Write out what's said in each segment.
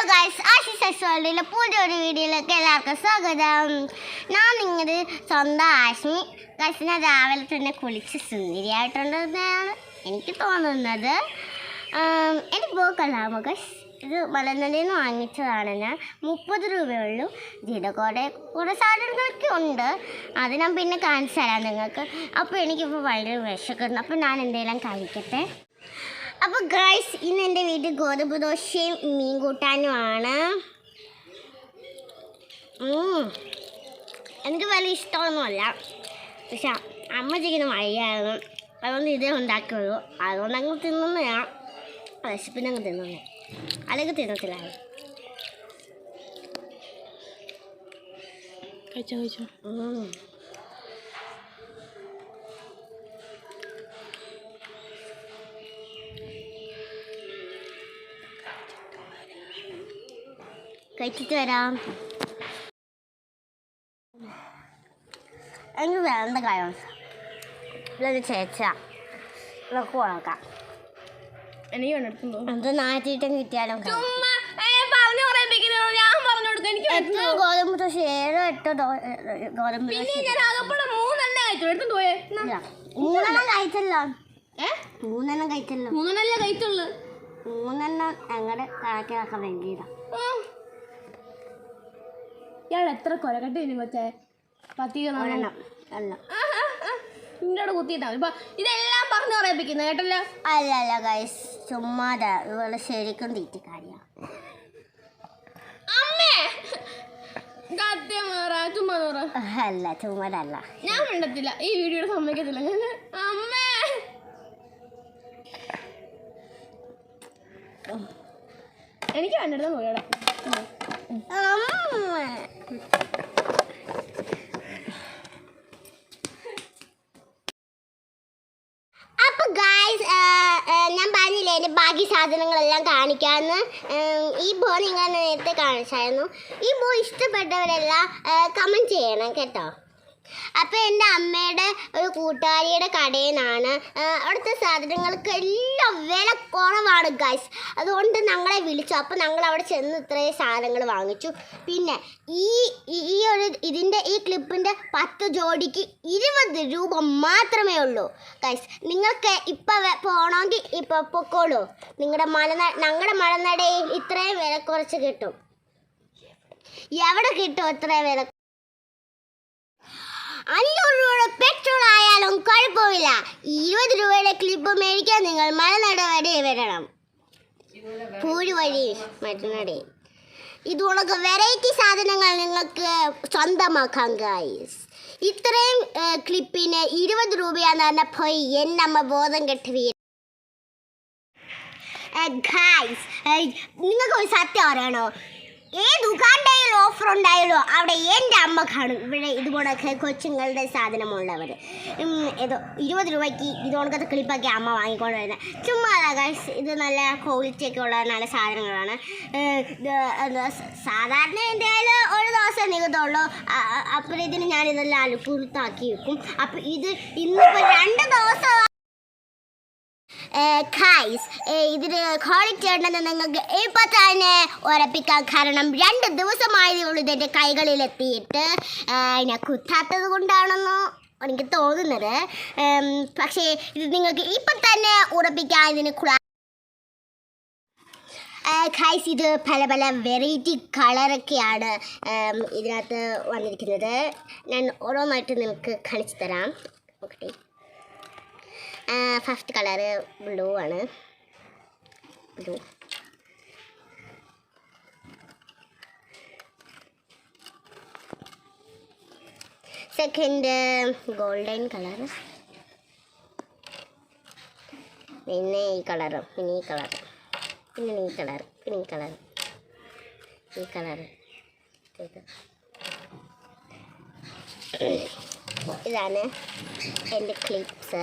Guys, Ashish വേൾഡിലെ പുതിയൊരു വീഡിയോയിലേക്ക് എല്ലാവർക്കും സ്വാഗതം. ഞാൻ നിങ്ങളുടെ സ്വന്തം ആശ്മി. ഗൈസ്, ഞാൻ രാവിലെ തന്നെ കുളിച്ച് സുന്ദരിയായിട്ടുണ്ടെന്നാണ് എനിക്ക് തോന്നുന്നത്. എനിക്ക് പോക്കല്ലാമോ ഗൈസ്, ഇത് മലനടിയിൽ നിന്ന് വാങ്ങിച്ചതാണ് ഞാൻ. 30 രൂപയുള്ളൂ. ഇതിലൂടെ കുറേ സാധനങ്ങളൊക്കെ ഉണ്ട്, അത് ഞാൻ പിന്നെ കാണിച്ചു തരാം നിങ്ങൾക്ക്. അപ്പോൾ എനിക്കിപ്പോൾ ഭയങ്കര വിശക്കുന്നു, അപ്പോൾ ഞാൻ എന്തെങ്കിലും കഴിക്കട്ടെ. അപ്പോൾ ഗൈസ്, ഇന്ന് എൻ്റെ വീട്ടിൽ ഗോതമ്പ് ദോശയും മീൻ കൂട്ടാനുമാണ്. എനിക്ക് വലിയ ഇഷ്ടമൊന്നുമല്ല, പക്ഷെ അമ്മ ചെയ്യുന്ന വഴിയായിരുന്നു, അതുകൊണ്ട് ഇതേ ഉണ്ടാക്കുള്ളൂ. അതുകൊണ്ട് അങ്ങ് തിന്നുന്നു ഞാൻ. വിശപ്പിന് അങ്ങ് തിന്നുന്നു, അല്ലെങ്കിൽ തിന്നത്തില്ല. കഴിച്ചോ കഴിച്ചോ. കഴിച്ചിട്ട് വരാം. എനിക്ക് വേണ്ട കാര്യം ഇതൊരു ചേച്ച ഇതൊക്കെ ഉണക്കാം. എനിക്ക് കണ്ടെടുത്തു എന്ത് നാട്ടിട്ടും കിട്ടിയാലും ഗോതമ്പ് ദോശ 7-8 ഗോതമ്പ് ദോശ 3 കഴിച്ചല്ലോ. 3 കഴിച്ചല്ലോ. 3 കഴിച്ചുള്ളൂ. 3 ഞങ്ങളുടെ കണക്കിനൊക്കെ വേണ്ടിയതാ. ഇയാൾ എത്ര കൊലക്കട്ടി ഇനി കൊച്ചേ? 10 നിന്നോട് കുത്തിയിട്ടാ ഇതെല്ലാം പറഞ്ഞു പറയിപ്പിക്കുന്നത് കേട്ടല്ലോ. അല്ല ഗൈസ്, ചുമ്മാതെ ഇവള് ശരിക്കും തീറ്റിക്കാരിയാ. അല്ല ചുമ്മാതല്ല, ഞാൻ മിണ്ടത്തില്ല, ഈ വീഡിയോയുടെ സമ്മതിക്കത്തില്ല. അമ്മേ, എനിക്ക് കണ്ടെടുത്ത പോയടാ. അപ്പോൾ ഗൈസ്, ഞാൻ പറഞ്ഞില്ലേ എൻ്റെ ബാക്കി സാധനങ്ങളെല്ലാം കാണിക്കാമെന്ന്. ഈ ബോ നിങ്ങൾ നേരത്തെ കാണിച്ചായിരുന്നു. ഈ ബോ ഇഷ്ടപ്പെട്ടവരെല്ലാം കമൻറ്റ് ചെയ്യണം കേട്ടോ. അപ്പോൾ എൻ്റെ അമ്മയുടെ ഒരു കൂട്ടുകാരിയുടെ കടയിൽ നിന്നാണ്. അവിടുത്തെ സാധനങ്ങൾക്ക് എല്ലാം വില കുറവാണ് ഗൈസ്. അതുകൊണ്ട് ഞങ്ങളെ വിളിച്ചു. അപ്പോൾ ഞങ്ങൾ അവിടെ ചെന്ന് ഇത്രയും സാധനങ്ങൾ വാങ്ങിച്ചു. പിന്നെ ഇതിൻ്റെ ഈ ക്ലിപ്പിൻ്റെ 10 ജോഡിക്ക് 20 രൂപ മാത്രമേ ഉള്ളൂ ഗൈസ്. നിങ്ങൾക്ക് ഇപ്പോൾ പോകണമെങ്കിൽ ഇപ്പോൾ പൊക്കോളൂ. ഞങ്ങളുടെ മലനടയിൽ ഇത്രയും വില കുറച്ച് കിട്ടും. എവിടെ കിട്ടും ഇത്രയും വില? 500 രൂപയുടെ പെട്രോൾ ആയാലും കുഴപ്പമില്ല. 20 രൂപയുടെ ക്ലിപ്പ് മേടിക്കാൻ നിങ്ങൾ മലനട വരെ വരണം. പൂര് വഴി മലനട. ഇതുകൊണ്ടൊക്കെ വെറൈറ്റി സാധനങ്ങൾ നിങ്ങൾക്ക് സ്വന്തമാക്കാം ഗൈസ്. ഇത്രയും ക്ലിപ്പിന് 20 രൂപയാന്ന് പറഞ്ഞപ്പോൾ എൻ്റെ അമ്മ ബോധം കെട്ടി വീഴും. ഗൈസ്, നിങ്ങൾക്ക് ഒരു സത്യം അറിയണോ? ഏത് ദുകാണ്ടയിൽ ഓഫർ ഉണ്ടായാലോ അവിടെ എൻ്റെ അമ്മ കാണും. ഇവിടെ ഇതുപോലൊക്കെ കൊച്ചുങ്ങളുടെ സാധനമുള്ളവർ ഏതോ 20 രൂപയ്ക്ക് ഇതുകൊണ്ടൊക്കെ ക്ലിപ്പൊക്കെ അമ്മ വാങ്ങിക്കൊണ്ട് വരുന്നത്. ചുമ്മാ ഗൈസ്, ഇത് നല്ല ക്വാളിറ്റിയൊക്കെ ഉള്ള നല്ല സാധനങ്ങളാണ്. സാധാരണ എന്തായാലും ഒരു ദിവസം നിൽക്കത്തുള്ളൂ. അപ്പോഴത്തേന് ഞാനിതെല്ലാം അലുക്കുറുത്താക്കി വെക്കും. അപ്പോൾ ഇത് ഇന്നിപ്പോൾ 2 ദിവസം ഗൈസ്, ഇതിന് ക്വാളിറ്റി ഉണ്ടെന്ന് നിങ്ങൾക്ക് ഇപ്പോൾ തന്നെ ഉറപ്പിക്കാൻ. കാരണം 2 ദിവസമായതുള്ളൂ ഇതെൻ്റെ കൈകളിലെത്തിയിട്ട്. ഞാൻ കുത്താത്തത് കൊണ്ടാണെന്നോ എനിക്ക് തോന്നുന്നത്. പക്ഷേ ഇത് നിങ്ങൾക്ക് ഇപ്പം തന്നെ ഉറപ്പിക്കാൻ. ഇതിന് ഗൈസ്, ഇത് പല പല വെറൈറ്റി കളറൊക്കെയാണ് ഇതിനകത്ത് വന്നിരിക്കുന്നത്. ഞാൻ ഓരോന്നായിട്ട് നിങ്ങൾക്ക് കാണിച്ചു തരാം. ഓക്കെ, ഫസ്റ്റ് കളറ് ബ്ലൂ ആണ്. ബ്ലൂ. Second golden colour. പിന്നെ ഈ കളറ്, പിന്നെ ഈ കളറ്, പിന്നെ ഈ കളറ്, പിന്നെ ഈ കളറ്, ഈ കളറ്. ഇതാണ് എൻ്റെ ക്ലിപ്സ്.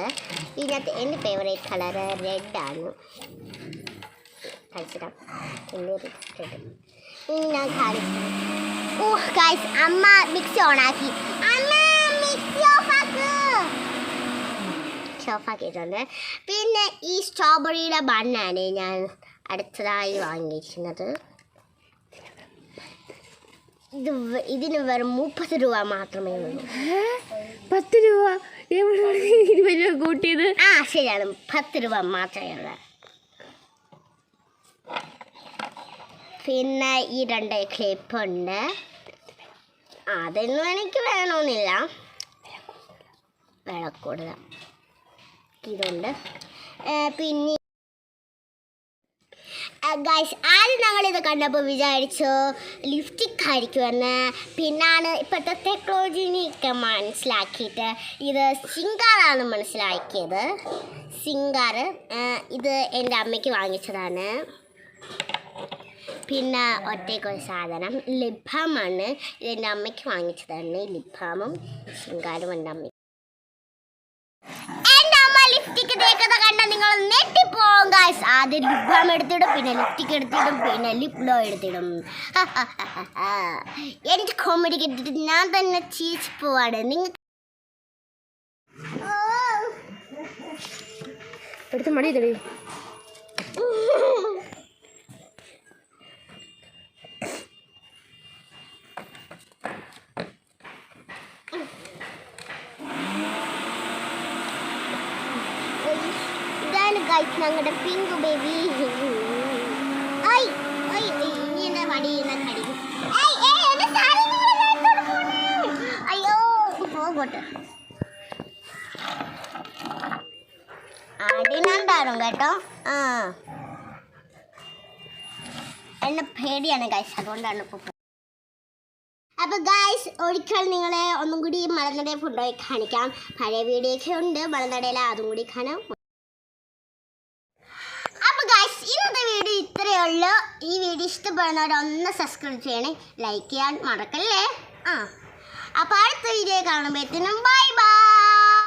ഇതിനകത്ത് എൻ്റെ ഫേവറേറ്റ് കളറ് റെഡാണ്. കഴിച്ചിടാം. ഇനി ഞാൻ കാണിച്ചു. ഗൈസ്, അമ്മ മിക്സി ഓണാക്കി. മിക്സി ഓഫാക്കിയിട്ടുണ്ട്. പിന്നെ ഈ സ്ട്രോബെറിയുടെ ബണ്ണാണ് ഞാൻ അടുത്തതായി വാങ്ങിയിരിക്കുന്നത്. ഇതിന് വെറും 30 രൂപ മാത്രമേ ഉള്ളൂ. 10 രൂപ എവിടെ 20 രൂപ കൂട്ടിയത്? ആ ശരിയാണ്, 10 രൂപ മാത്രമേ ഉള്ളൂ. പിന്നെ ഈ 2 ക്ലിപ്പുണ്ട്. അതൊന്നും എനിക്ക് വേണമെന്നില്ല, വില കൂടുതൽ. ഇതുണ്ട്. പിന്നെ ഗൈസ്, ആദ്യം ഞങ്ങളിത് കണ്ടപ്പോൾ വിചാരിച്ചു ലിപ്സ്റ്റിക് ആയിരിക്കുമെന്ന്. പിന്നാണ് ഇപ്പോഴത്തെ ടെക്നോളജിയൊക്കെ മനസ്സിലാക്കിയിട്ട് ഇത് സിംഗാറാണ് മനസ്സിലാക്കിയത്. സിംഗാർ ഇത് എൻ്റെ അമ്മയ്ക്ക് വാങ്ങിച്ചതാണ്. പിന്നെ ഒറ്റയ്ക്കൊരു സാധനം ലിപ് ബാമാണ്. ഇതെൻ്റെ അമ്മയ്ക്ക് വാങ്ങിച്ചതാണ്. ലിപ് ബാമും സിംഗാറും എൻ്റെ അമ്മയ്ക്ക്. എൻ്റെ അമ്മ ലിപ്സ്റ്റിക്ക് തേക്കുന്നത് കണ്ട നിങ്ങൾ നെട്ടിപ്പോവും ഗൈസ്. ആദ്യം ലിപ് ബാം എടുത്തിടും, പിന്നെ ലിപ്സ്റ്റിക്ക് എടുത്തിടും, പിന്നെ ലിപ് ഗ്ലോ എടുത്തിടും. എനിക്ക് കോമഡി കേട്ടിട്ട് ഞാൻ തന്നെ ചീച്ച് പോവാണ്. നിങ്ങൾ എടുത്ത് മണി തടി. ഇതാണ് ഗൈസ് ഞങ്ങളുടെ പിങ്ക് ബേബി. ഇനി എൻ്റെ മടി കടിക്കും. അയ്യോ പോകട്ടെ. അടിനുണ്ടാവും കേട്ടോ. എന്നെ പേടിയാണ് ഗൈസ്, അതുകൊണ്ടാണ് ഇപ്പോൾ. അപ്പോൾ ഗൈസ്, ഒരിക്കൽ നിങ്ങളെ ഒന്നും കൂടി മലനടയിൽ കൊണ്ടുപോയി കാണിക്കാം. പഴയ വീഡിയോ ഒക്കെ ഉണ്ട് മലനടയിൽ, അതും കൂടി കാണാം. അപ്പോൾ ഗൈസ്, ഇന്നത്തെ വീഡിയോ ഇത്രയേ ഉള്ളൂ. ഈ വീഡിയോ ഇഷ്ടപ്പെടുന്നവരൊന്ന് സബ്സ്ക്രൈബ് ചെയ്യണേ, ലൈക്ക് ചെയ്യാൻ മറക്കല്ലേ. അപ്പോൾ അടുത്ത വീഡിയോ കാണുമ്പോഴത്തേനും ബൈ ബൈ.